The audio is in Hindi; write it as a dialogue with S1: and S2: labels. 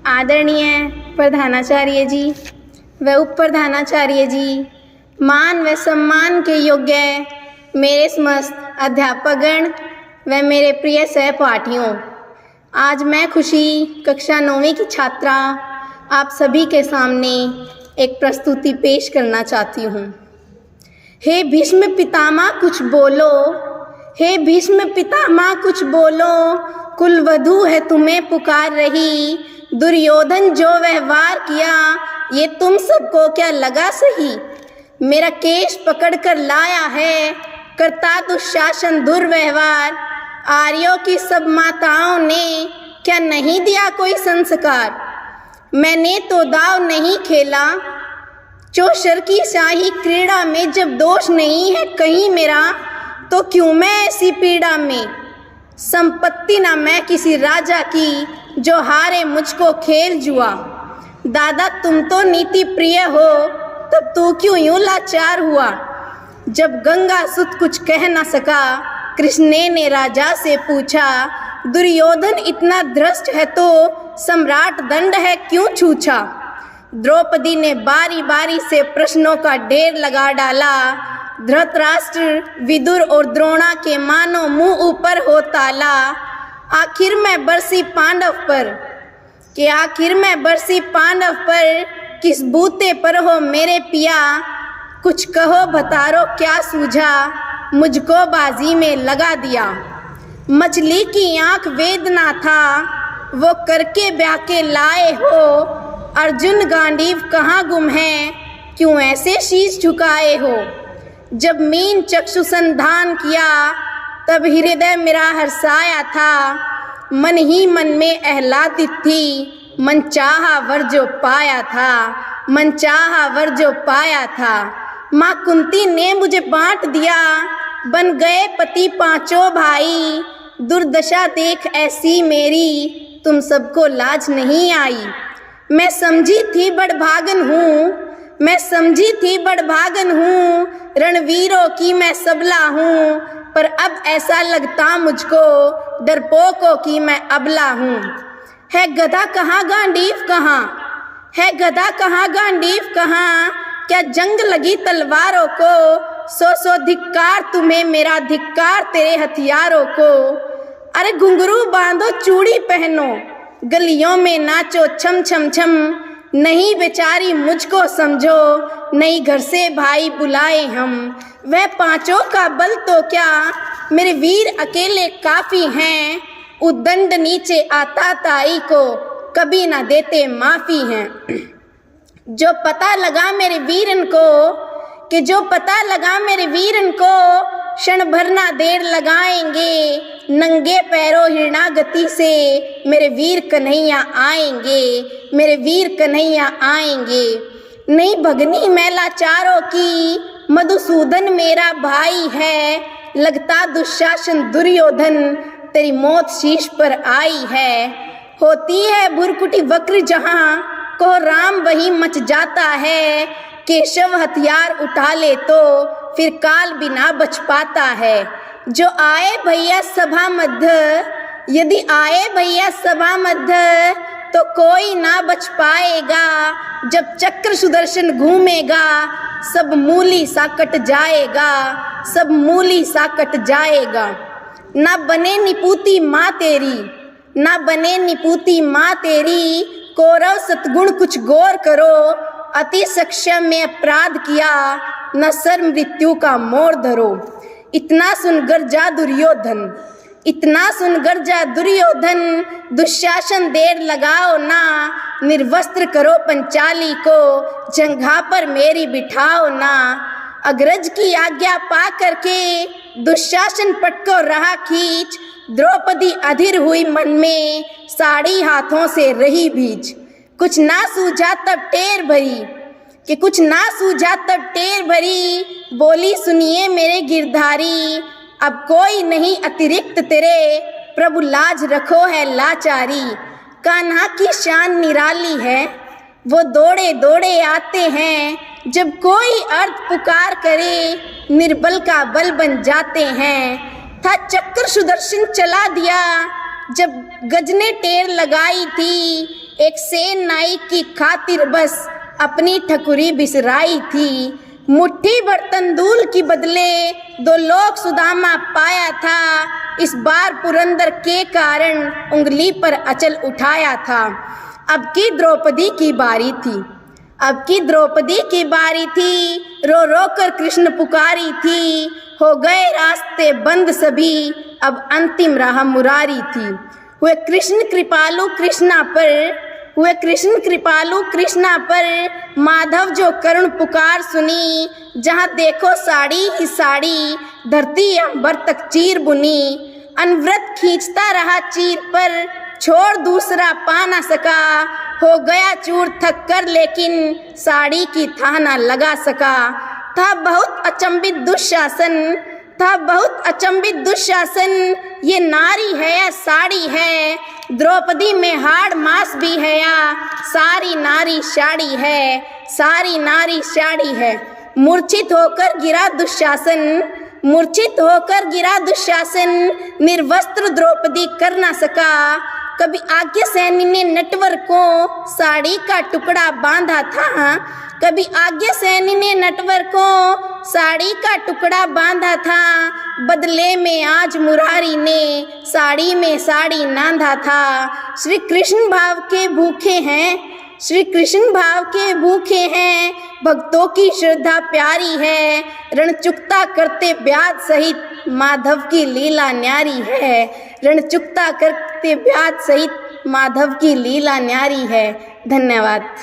S1: आदरणीय प्रधानाचार्य जी व उप प्रधानाचार्य जी, मान व सम्मान के योग्य मेरे समस्त अध्यापकगण व मेरे प्रिय सहपाठियों, आज मैं खुशी कक्षा 9वीं की छात्रा आप सभी के सामने एक प्रस्तुति पेश करना चाहती हूँ। हे भीष्म पितामह कुछ बोलो, हे भीष्म पितामह कुछ बोलो, कुलवधू है तुम्हें पुकार रही, दुर्योधन जो व्यवहार किया ये तुम सबको क्या लगा सही। मेरा केश पकड़ कर लाया है करता दुशासन दुर्व्यवहार, आर्यों की सब माताओं ने क्या नहीं दिया कोई संस्कार। मैंने तो दाव नहीं खेला चौशर की शाही क्रीड़ा में, जब दोष नहीं है कहीं मेरा तो क्यों मैं ऐसी पीड़ा में। संपत्ति ना मैं किसी राजा की जो हारे मुझको खेल जुआ, दादा तुम तो नीति प्रिय हो तब तू क्यों यूं लाचार हुआ। जब गंगा सुत कुछ कह न सका कृष्ण ने राजा से पूछा, दुर्योधन इतना धृष्ट है तो सम्राट दंड है क्यों छूछा। द्रौपदी ने बारी बारी से प्रश्नों का ढेर लगा डाला, धृतराष्ट्र विदुर और द्रोणा के मानो मुंह ऊपर हो ताला। आखिर मैं बरसी पांडव पर कि आखिर मैं बरसी पांडव पर, किस बूते पर हो मेरे पिया। कुछ कहो बतारो क्या सूझा, मुझको बाजी में लगा दिया। मछली की आंख वेदना था वो करके ब्याह के लाए हो, अर्जुन गांडीव कहाँ गुम है क्यों ऐसे शीश झुकाए हो। जब मीन चक्षु संधान किया तब हृदय मेरा हर्षाया था, मन ही मन में आह्लादित थी, मन चाहा वर जो पाया था, मन चाहा वर जो पाया था। माँ कुंती ने मुझे बांट दिया, बन गए पति पांचों भाई, दुर्दशा देख ऐसी मेरी तुम सबको लाज नहीं आई। मैं समझी थी बड़भागन हूँ, मैं समझी थी बड़भागन हूँ, रणवीरों की मैं सबला हूँ, पर अब ऐसा लगता मुझको डरपोकों की मैं अबला हूँ। है गधा कहाँ गांडीव कहाँ, है गधा कहाँ गांडीव कहाँ, क्या जंग लगी तलवारों को, सो धिक्कार तुम्हें मेरा धिक्कार तेरे हथियारों को। अरे घुंघरू बांधो चूड़ी पहनो, गलियों में नाचो छम छम छम, नहीं बेचारी मुझको समझो, नहीं घर से भाई बुलाए हम। वह पांचों का बल तो क्या मेरे वीर अकेले काफी हैं, उद्दंड नीचे आता ताई को कभी ना देते माफी हैं। जो पता लगा मेरे वीरन को कि जो पता लगा मेरे वीरन को, क्षण भर ना देर लगाएंगे, नंगे पैरों हिरणागति से मेरे वीर कन्हैया आएंगे, मेरे वीर कन्हैया आएंगे। नहीं भगनी मैं लाचारों की, मधुसूदन मेरा भाई है, लगता दुशासन दुर्योधन तेरी मौत शीश पर आई है। होती है भुरकुटी वक्र जहाँ को राम वही मच जाता है, केशव हथियार उठा ले तो फिर काल बिना बच पाता है। जो आए भैया सभा मध्य, यदि आए भैया सभा मध्य तो कोई ना बच पाएगा, जब चक्र सुदर्शन घूमेगा सब मूली सा कट जाएगा, सब मूली सा कट जाएगा। ना बने निपूती माँ तेरी, ना बने निपूती माँ तेरी, कौरव सतगुण कुछ गौर करो, अति सक्षम में अपराध किया, न सर मृत्यु का मोर धरो। इतना सुन गर्जा दुर्योधन, इतना सुन गर्जा दुर्योधन, दुशासन देर लगाओ ना, निर्वस्त्र करो पंचाली को, जंघा पर मेरी बिठाओ ना। अग्रज की आज्ञा पा करके दुशासन पट को रहा खींच, द्रौपदी अधीर हुई मन में, साड़ी हाथों से रही भीज। कुछ ना सूझा तब टेर भरी, कि कुछ ना सूझा तब टेर भरी, बोली सुनिए मेरे गिरधारी, अब कोई नहीं अतिरिक्त तेरे, प्रभु लाज रखो है लाचारी। कान्हा की शान निराली है, वो दौड़े दौड़े आते हैं, जब कोई अर्थ पुकार करे निर्बल का बल बन जाते हैं। था चक्र सुदर्शन चला दिया, जब गज ने टेर लगाई थी, एक सेन नाई की खातिर बस अपनी ठकुरी बिसराई थी। मुट्ठी भर तंदूल की बदले 2 लोक सुदामा पाया था। इस बार पुरंदर के कारण उंगली पर अचल उठाया था। अब की द्रौपदी की बारी थी, अब की द्रौपदी की बारी थी। रो रो कर कृष्ण पुकारी थी। हो गए रास्ते बंद सभी, अब अंतिम राह मुरारी थी। हुए कृष्ण कृपालु कृष्णा पर, हुए कृष्ण कृपालु कृष्णा पर, माधव जो करुण पुकार सुनी। जहाँ देखो साड़ी ही साड़ी, धरती अंबर तक चीर बुनी। अनवरत खींचता रहा चीर पर, छोड़ दूसरा पा ना सका। हो गया चूर थक कर लेकिन साड़ी की थाह ना लगा सका। था बहुत अचंभित दुशासन, था बहुत अचंभित दुशासन, ये नारी है या साड़ी है। द्रौपदी में हाड़ मांस भी है या सारी नारी साड़ी है, सारी नारी साड़ी है। मूर्छित होकर गिरा दुशासन, मूर्छित होकर गिरा दुशासन, निर्वस्त्र द्रौपदी कर ना सका। कभी आज्ञा सैनी ने नटवर को साड़ी का टुकड़ा बांधा था, कभी आज्ञा सैनी ने नटवर को साड़ी का टुकड़ा बांधा था। बदले में आज मुरारी ने साड़ी में साड़ी नांधा था। श्री कृष्ण भाव के भूखे हैं, श्री कृष्ण भाव के भूखे हैं, भक्तों की श्रद्धा प्यारी है। रण चुकता करते ब्याज सहित माधव की लीला न्यारी है, रण चुकता करते ब्याज सहित माधव की लीला न्यारी है। धन्यवाद।